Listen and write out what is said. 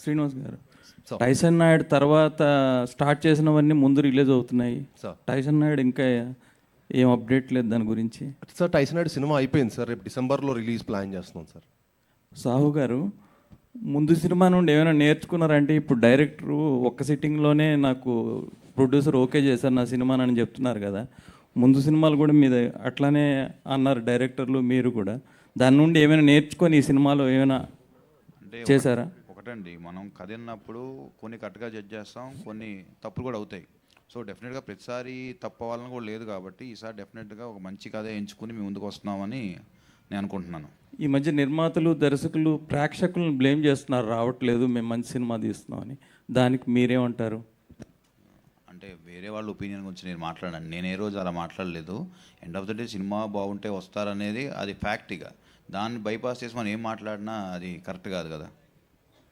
శ్రీనివాస్ గారు, so Tyson Naidu తర్వాత start చేసినవన్నీ ముందు రిలీజ్ అవుతున్నాయి. సార్ టైసన్ నాయుడు ఇంకా ఏం అప్డేట్ లేదు దాని గురించి. సార్ టైసన్ నాయుడు సినిమా అయిపోయింది సార్, రేపు డిసెంబర్లో రిలీజ్ ప్లాన్ చేస్తున్నాం సార్. సాహు గారు, ముందు సినిమా నుండి ఏమైనా నేర్చుకున్నారంటే ఇప్పుడు డైరెక్టరు ఒక్క సిట్టింగ్లోనే నాకు ప్రొడ్యూసర్ ఓకే చేశారు నా సినిమాని అని చెప్తున్నారు కదా. ముందు సినిమాలు కూడా మీద అట్లానే అన్నారు డైరెక్టర్లు, మీరు కూడా దాని నుండి ఏమైనా నేర్చుకొని ఈ సినిమాలో ఏమైనా అంటే చేశారా? ఒకటండి, మనం కథ విన్నప్పుడు కొన్ని కరెక్ట్గా జడ్జ్ చేస్తాం, కొన్ని తప్పులు కూడా అవుతాయి. సో డెఫినెట్గా ప్రతిసారి తప్పు అవ్వాలని కూడా లేదు కాబట్టి ఈసారి డెఫినెట్గా ఒక మంచి కథ ఎంచుకుని మేము ముందుకు వస్తున్నామని నేను అనుకుంటున్నాను. ఈ మధ్య నిర్మాతలు, దర్శకులు ప్రేక్షకులను బ్లేమ్ చేస్తున్నారు, రావట్లేదు మేము మంచి సినిమా తీస్తున్నామని. దానికి మీరేమంటారు? అంటే వేరే వాళ్ళ ఒపీనియన్ గురించి నేను మాట్లాడాను, నేను ఏ రోజు అలా మాట్లాడలేదు. End of the day cinema బాగుంటే వస్తారనేది అది ఫ్యాక్ట్. ఇక దాన్ని బైపాస్ చేసి మనం ఏం మాట్లాడినా అది కరెక్ట్ కాదు కదా.